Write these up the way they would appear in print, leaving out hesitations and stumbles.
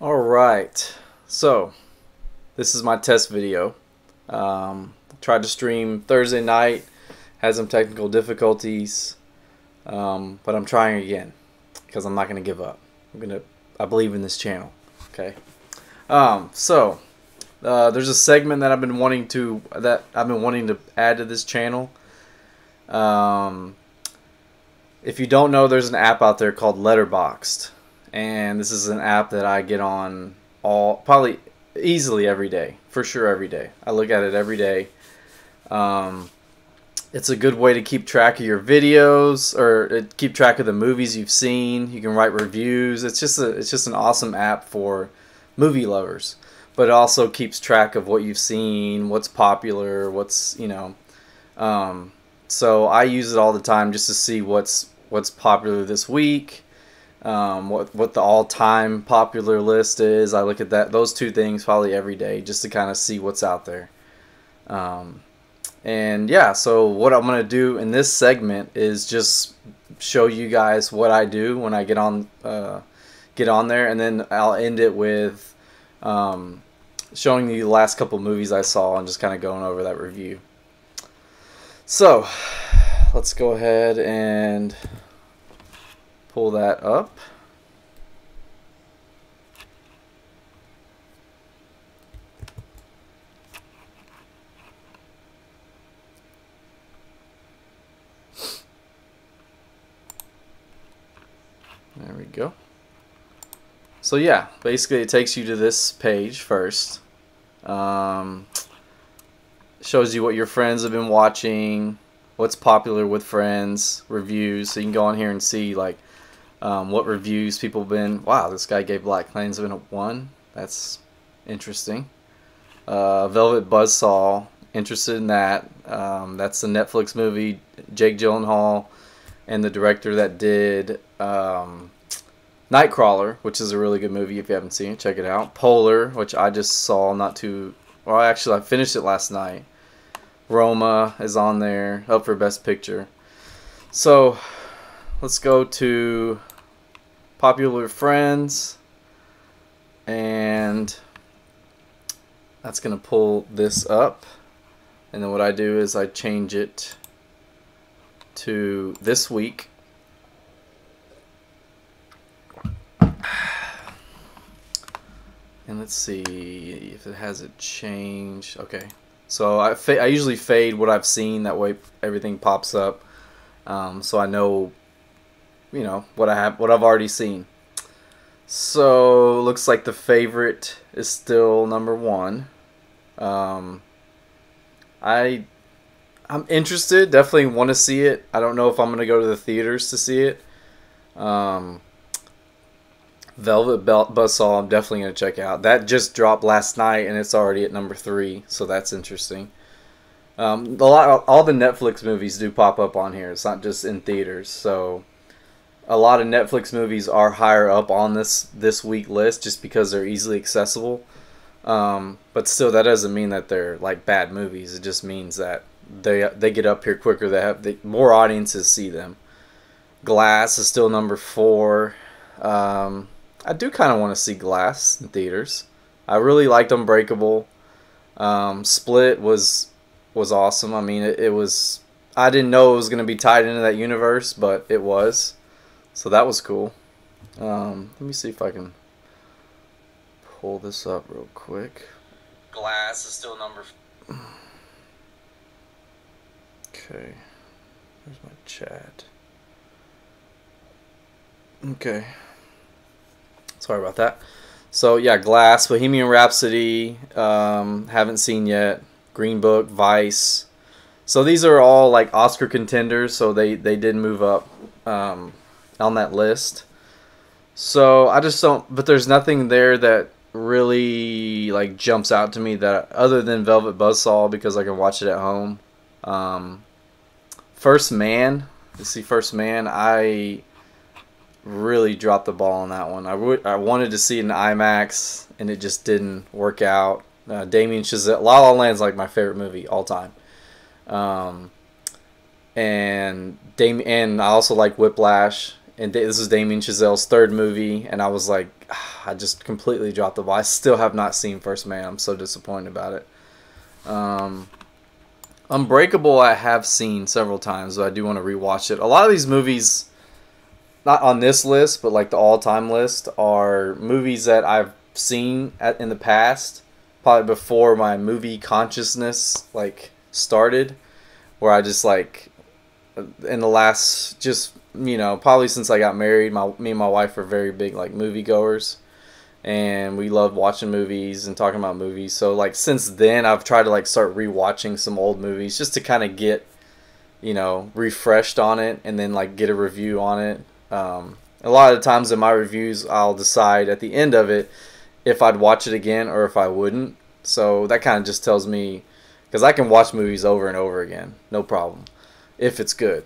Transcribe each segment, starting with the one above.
Alright, so this is my test video. Tried to stream Thursday night, had some technical difficulties, but I'm trying again because I'm not going to give up. I believe in this channel. Okay. There's a segment that I've been wanting to add to this channel. If you don't know, there's an app out there called Letterboxd. And this is an app that I get on probably easily every day, for sure every day. I look at it every day. It's a good way to keep track of your videos or keep track of the movies you've seen. You can write reviews. It's just an awesome app for movie lovers. But it also keeps track of what you've seen, what's popular, so I use it all the time just to see what's popular this week. What the all-time popular list is. I look at those two things probably every day just to kind of see what's out there. And yeah, so what I'm going to do in this segment is just show you guys what I do when I get on there, and then I'll end it with showing you the last couple movies I saw and just kind of going over that review. So let's go ahead and pull that up. There we go. So yeah, basically it takes you to this page first. Shows you what your friends have been watching, what's popular with friends, reviews. So you can go on here and see like what reviews people have been. Wow, this guy gave Black Klansman a 1. That's interesting. Velvet Buzzsaw, interested in that. That's the Netflix movie. Jake Gyllenhaal and the director that did Nightcrawler, which is a really good movie. If you haven't seen it, check it out. Polar, which I just saw I finished it last night. Roma is on there, up for Best Picture. So let's go to popular friends, and that's gonna pull this up, and then what I do is I change it to this week. And let's see if it has it changed. Okay, so I usually fade what I've seen, that way everything pops up, so I know what I've already seen. So looks like The Favorite is still number 1. I'm interested, definitely want to see it. I don't know if I'm gonna go to the theaters to see it. Velvet Buzzsaw I'm definitely going to check out. That just dropped last night and it's already at number 3, so that's interesting. All the Netflix movies do pop up on here. It's not just in theaters, so a lot of Netflix movies are higher up on this week list just because they're easily accessible. But still, that doesn't mean that they're like bad movies. It just means that they get up here quicker. More audiences see them. Glass is still number 4. I do kind of want to see Glass in theaters. I really liked Unbreakable. Split was awesome. I mean, it was. I didn't know it was going to be tied into that universe, but it was. So that was cool. Let me see if I can pull this up real quick. Glass is still number. Okay. Where's my chat? Okay. Sorry about that. So yeah, Glass, Bohemian Rhapsody, haven't seen yet. Green Book, Vice. So these are all like Oscar contenders, so they did move up on that list. So I just don't, but there's nothing there that really like jumps out to me, that other than Velvet Buzzsaw, because I can watch it at home. First Man, I really dropped the ball on that one. I wanted to see it in IMAX, and it just didn't work out. Damien Chazelle, La La Land's like my favorite movie all time. And I also like Whiplash, and this is Damien Chazelle's 3rd movie, and I was like, I just completely dropped the ball. I still have not seen First Man. I'm so disappointed about it. Unbreakable I have seen several times, but I do want to rewatch it. A lot of these movies, not on this list, but like the all-time list, are movies that I've seen in the past, probably before my movie consciousness like started, where I just like in the last just probably since I got married, me and my wife are very big like moviegoers, and we love watching movies and talking about movies. So like since then, I've tried to like start rewatching some old movies just to kind of get refreshed on it, and then like get a review on it. A lot of the times in my reviews, I'll decide at the end of it if I'd watch it again or if I wouldn't. So that kind of just tells me, because I can watch movies over and over again, no problem, if it's good.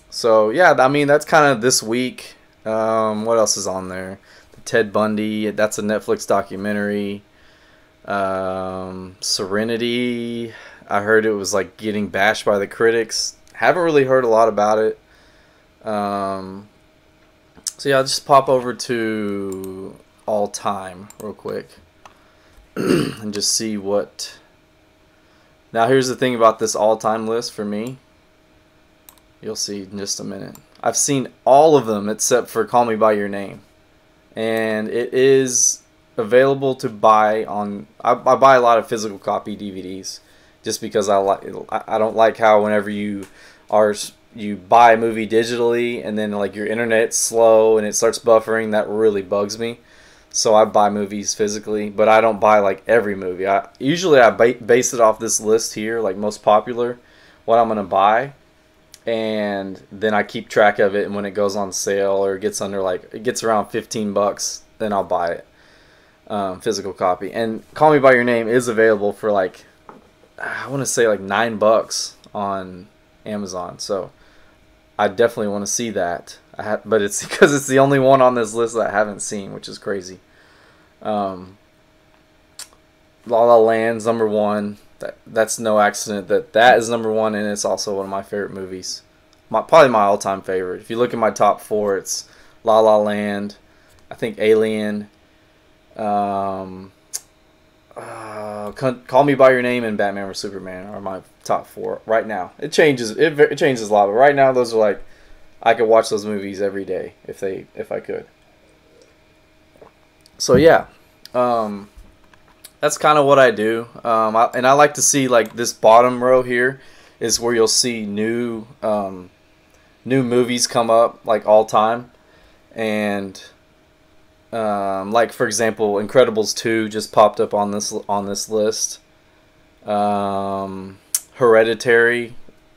So yeah, I mean that's kind of this week. What else is on there? The Ted Bundy, that's a Netflix documentary. Serenity, I heard it was like getting bashed by the critics. Haven't really heard a lot about it. So yeah, I'll just pop over to all time real quick and just see what. Now here's the thing about this all time list for me. You'll see in just a minute. I've seen all of them except for Call Me By Your Name. And it is available to buy on. I buy a lot of physical copy DVDs just because I don't like how whenever you buy a movie digitally and then like your internet's slow and it starts buffering, that really bugs me. So I buy movies physically, but I don't buy like every movie. Usually I base it off this list here, like most popular, what I'm gonna buy, and then I keep track of it. And when it goes on sale or it gets around $15, then I'll buy it, physical copy. And Call Me By Your Name is available for like, I want to say like $9 on Amazon. So I definitely want to see that. But it's because it's the only one on this list that I haven't seen, which is crazy. La La Land's number one. That's no accident that is number one, and it's also one of my favorite movies. Probably my all-time favorite. If you look at my top four, it's La La Land, I think Alien, Call Me By Your Name, and Batman vs Superman are my top four right now. It changes. It changes a lot, but right now those are like, I could watch those movies every day if I could. So yeah, that's kind of what I do. And I like to see like this bottom row here is where you'll see new movies come up like all time, and like for example, Incredibles 2 just popped up on this list. Hereditary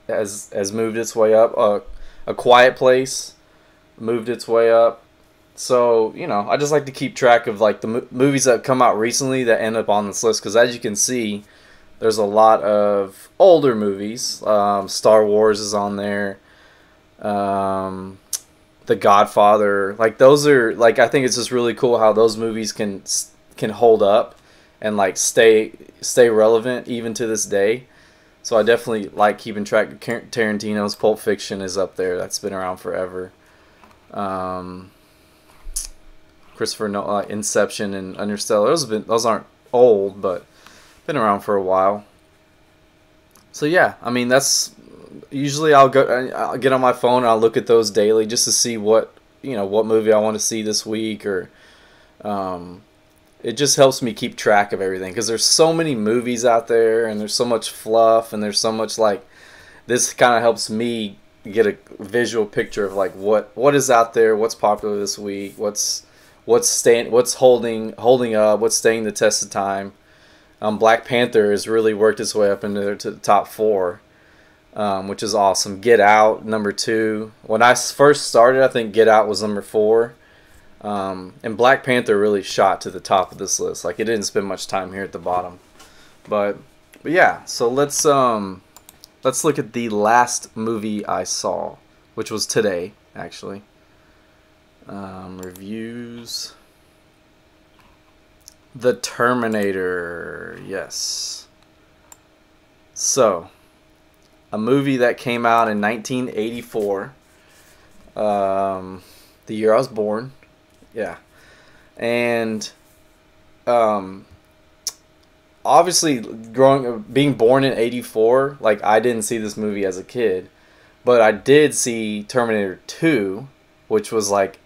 has moved its way up. A Quiet Place moved its way up. So, I just like to keep track of like the movies that come out recently that end up on this list, because as you can see, there's a lot of older movies. Star Wars is on there. The Godfather. Like those are like, I think it's just really cool how those movies can hold up and like stay relevant even to this day. So I definitely like keeping track of Tarantino's. Pulp Fiction is up there. That's been around forever. Christopher Nolan, Inception and Interstellar. Those aren't old, but been around for a while. So yeah, I mean that's usually I'll get on my phone and I'll look at those daily just to see what movie I want to see this week, or it just helps me keep track of everything, because there's so many movies out there and there's so much fluff and there's so much like, this kind of helps me get a visual picture of like what is out there, what's popular this week, what's holding up, what's staying the test of time. Black Panther has really worked its way up into the top 4, which is awesome. Get Out, number 2. When I first started, I think Get Out was number 4. And Black Panther really shot to the top of this list. Like, it didn't spend much time here at the bottom. But yeah, so let's look at the last movie I saw, which was today, actually. Reviews. The Terminator, yes. So, a movie that came out in 1984. The year I was born. Yeah. And um, obviously, being born in '84, like I didn't see this movie as a kid, but I did see Terminator 2, which was like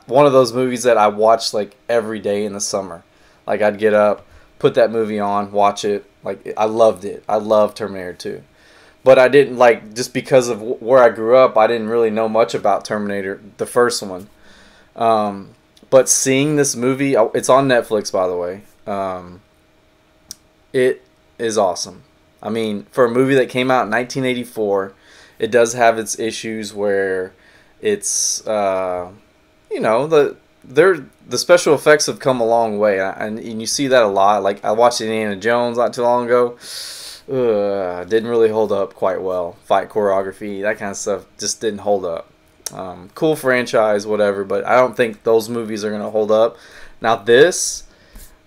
one of those movies that I watched like every day in the summer. Like I'd get up, put that movie on, watch it. Like I loved it. I loved Terminator 2. But I didn't like, just because of where I grew up, I didn't really know much about Terminator, the first one. But seeing this movie, it's on Netflix, by the way. It is awesome. I mean, for a movie that came out in 1984, it does have its issues where it's, the special effects have come a long way, and you see that a lot. Like I watched Indiana Jones not too long ago. Didn't really hold up quite well. Fight choreography, that kind of stuff, just didn't hold up. Cool franchise, whatever, but I don't think those movies are gonna hold up. Now this,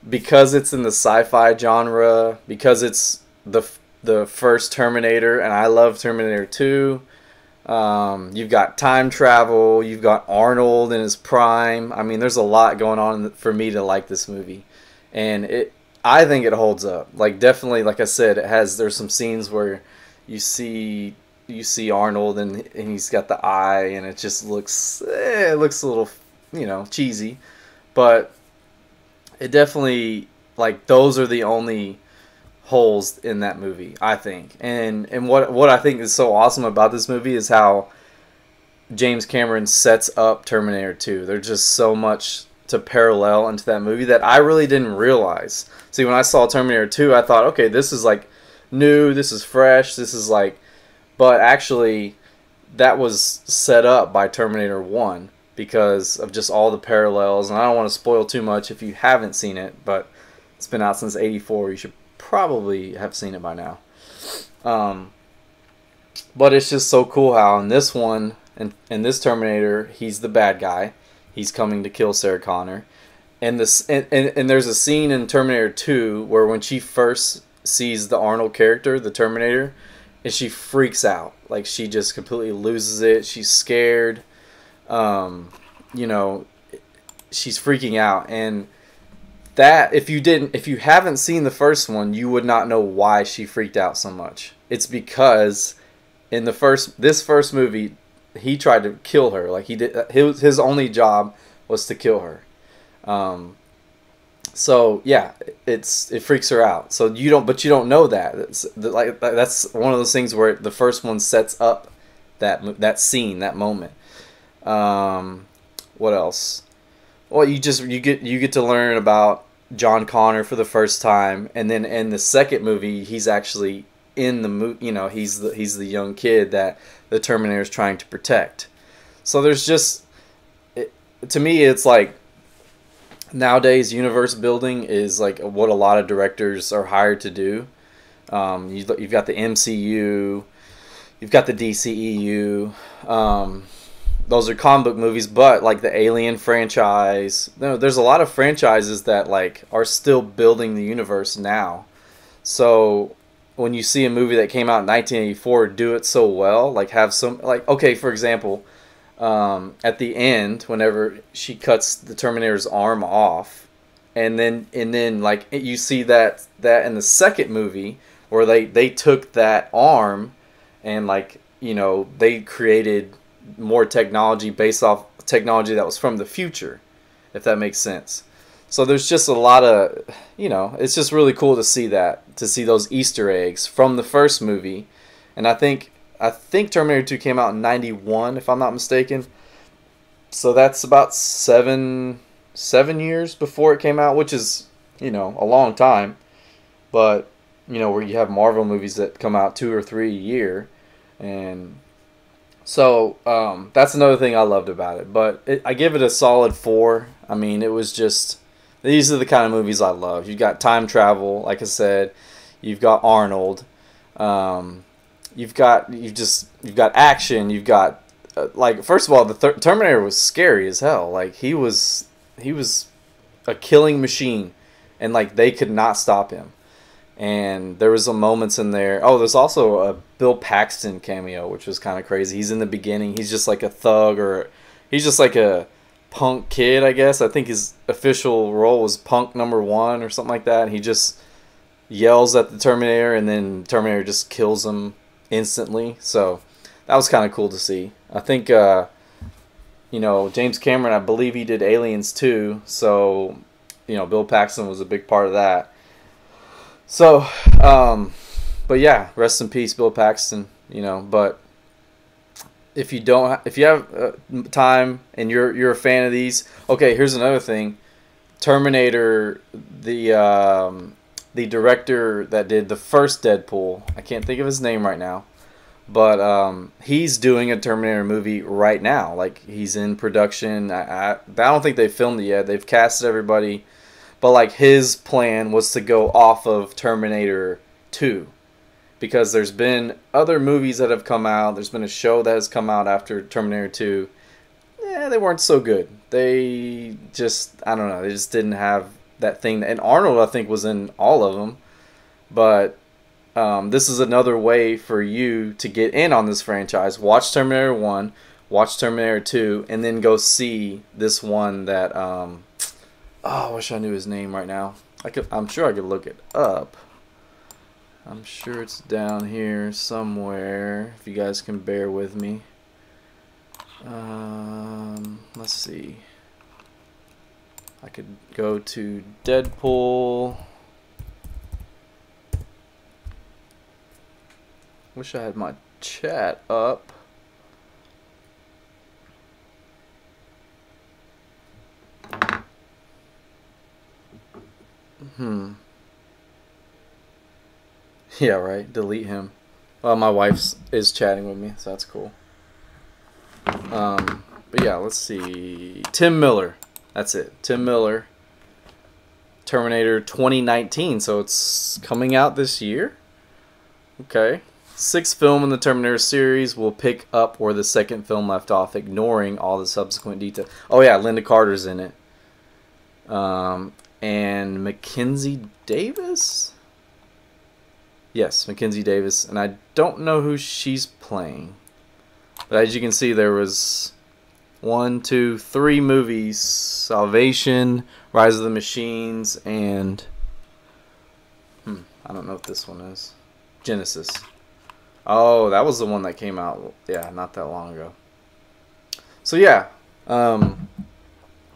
because it's in the sci-fi genre, because it's the first Terminator, and I love Terminator 2. You've got time travel. You've got Arnold in his prime. I mean, there's a lot going on for me to like this movie, and I think it holds up. Like definitely, like I said, there's some scenes where you see Arnold and he's got the eye, and it just looks a little cheesy, but it definitely, like, those are the only holes in that movie, I think. And what I think is so awesome about this movie is how James Cameron sets up Terminator 2. There's just so much to parallel into that movie that I really didn't realize. See, when I saw Terminator 2, I thought, okay, this is like new, this is fresh, this is like, but actually that was set up by Terminator 1 because of just all the parallels. And I don't want to spoil too much if you haven't seen it, but it's been out since '84. You should probably have seen it by now. But it's just so cool how in this one, in this Terminator, he's the bad guy. He's coming to kill Sarah Connor. And there's a scene in Terminator 2 where when she first sees the Arnold character, the Terminator, and she freaks out. Like, she just completely loses it. She's scared. She's freaking out. And that, if you haven't seen the first one, you would not know why she freaked out so much. It's because in this first movie, he tried to kill her. Like, he did, his only job was to kill her. So yeah, it freaks her out. So you don't know that. That's one of those things where the first one sets up that scene, that moment. What else? Well, you get to learn about John Connor for the first time, and then in the second movie, he's actually in the movie. He's the young kid that the Terminator is trying to protect. So there's just, to me, it's like, nowadays universe building is like what a lot of directors are hired to do. You've got the MCU, you've got the DCEU. Those are comic book movies, but like the Alien franchise, there's a lot of franchises that like are still building the universe now. So when you see a movie that came out in 1984 do it so well, like have some, like, okay, for example, at the end, whenever she cuts the Terminator's arm off, and then like you see that in the second movie where they took that arm and, like, they created more technology based off technology that was from the future, if that makes sense. So there's just a lot of, it's just really cool to see those Easter eggs from the first movie. And I think Terminator 2 came out in 91, if I'm not mistaken. So that's about seven years before it came out, which is, a long time. But, where you have Marvel movies that come out 2 or 3 a year. And so that's another thing I loved about it. But I give it a solid 4. I mean, it was just, these are the kind of movies I love. You've got time travel, like I said. You've got Arnold. You've got action. You've got like, first of all, the Terminator was scary as hell. Like, he was a killing machine, and like they could not stop him. And there was some moments in there. Oh, there's also a Bill Paxton cameo, which was kind of crazy. He's in the beginning. He's just like a thug, or he's just like a punk kid, I guess. I think his official role was punk number 1 or something like that. And he just yells at the Terminator, and then Terminator just kills him instantly. So that was kind of cool to see. I think, you know, James Cameron, I believe he did Aliens too. So, you know, Bill Paxton was a big part of that. So, but yeah, rest in peace, Bill Paxton. You know, but if you have time and you're a fan of these, okay. Here's another thing: Terminator, the director that did the first Deadpool. I can't think of his name right now, but he's doing a Terminator movie right now. Like, he's in production. I don't think they filmed it yet. They've casted everybody, but like, his plan was to go off of Terminator 2. Because there's been other movies that have come out. There's been a show that has come out after Terminator 2. Yeah, they weren't so good. They just, I don't know, they just didn't have that thing. And Arnold, I think, was in all of them. But this is another way for you to get in on this franchise. Watch Terminator 1, watch Terminator 2, and then go see this one that, oh, I wish I knew his name right now. I'm sure I could look it up. I'm sure it's down here somewhere, if you guys can bear with me. Let's see. I could go to Deadpool. Wish I had my chat up. Yeah, right. Delete him. Well, my wife is chatting with me, so that's cool. But yeah, let's see. Tim Miller. That's it. Tim Miller. Terminator 2019. So it's coming out this year. Okay. 6th film in the Terminator series will pick up where the 2nd film left off, ignoring all the subsequent details. Oh yeah, Linda Carter's in it. And Mackenzie Davis? Yes, Mackenzie Davis, and I don't know who she's playing. But as you can see, there was 1, 2, 3 movies: Salvation, Rise of the Machines, and I don't know if this one is Genesis. Oh, that was the one that came out, yeah, not that long ago. So yeah,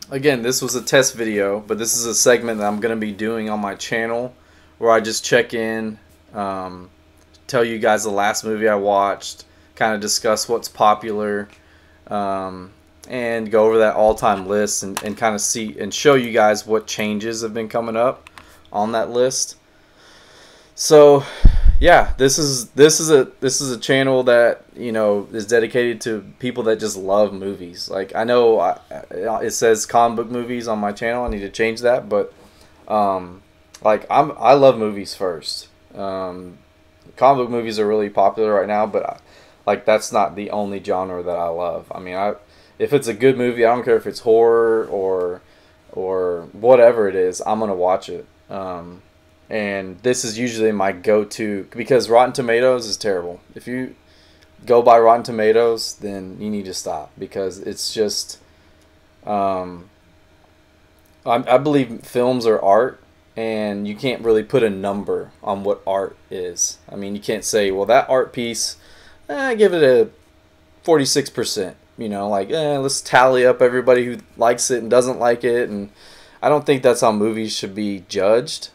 again, this was a test video, but this is a segment that I'm going to be doing on my channel where I just check in, tell you guys the last movie I watched, kind of discuss what's popular, and go over that all-time list and kind of see and show you guys what changes have been coming up on that list. So yeah, this is a channel that, you know, is dedicated to people that just love movies. Like, I know it says comic book movies on my channel. I need to change that, but like, I love movies first. Comic book movies are really popular right now, but like, that's not the only genre that I love. I mean, if it's a good movie, I don't care if it's horror or whatever it is, I'm gonna watch it. And this is usually my go-to, because Rotten Tomatoes is terrible. If you go by Rotten Tomatoes, then you need to stop, because it's just, I believe films are art, and you can't really put a number on what art is. I mean, you can't say, well, that art piece, give it a 46%. You know, like, let's tally up everybody who likes it and doesn't like it. And I don't think that's how movies should be judged.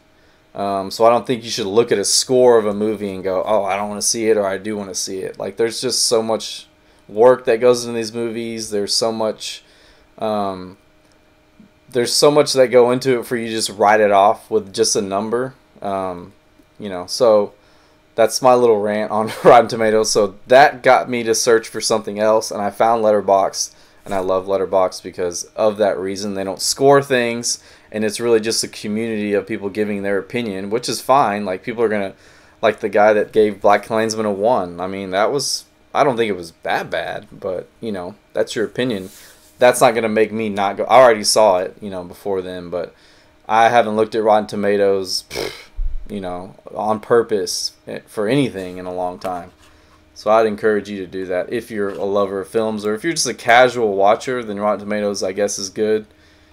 So I don't think you should look at a score of a movie and go, oh, I don't want to see it, or I do want to see it. Like, there's just so much work that goes into these movies. There's so much that go into it for you to just write it off with just a number. You know, so that's my little rant on Rotten Tomatoes. So that got me to search for something else, and I found Letterboxd, and I love Letterboxd because of that reason. They don't score things, and it's really just a community of people giving their opinion, which is fine. Like, people are gonna, like the guy that gave Black Klansman a 1. I mean, I don't think it was that bad, but, you know, that's your opinion. That's not gonna make me not go. I already saw it, you know, before then, but I haven't looked at Rotten Tomatoes, you know, on purpose for anything in a long time. So I'd encourage you to do that if you're a lover of films, or if you're just a casual watcher, then Rotten Tomatoes, I guess, is good.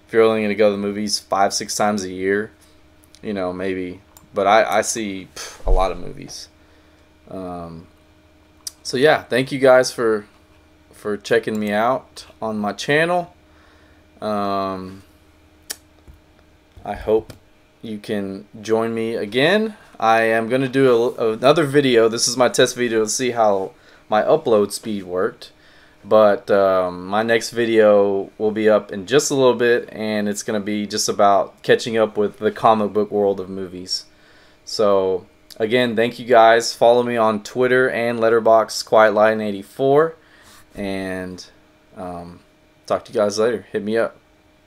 If you're only going to go to the movies 5-6 times a year, you know, maybe. But I see a lot of movies. So yeah, thank you guys for checking me out on my channel. I hope you can join me again. I am going to do another video. This is my test video to see how my upload speed worked. But my next video will be up in just a little bit, and it's going to be just about catching up with the comic book world of movies. So again, thank you guys. Follow me on Twitter and Letterboxd, QuietLion84, and talk to you guys later. Hit me up.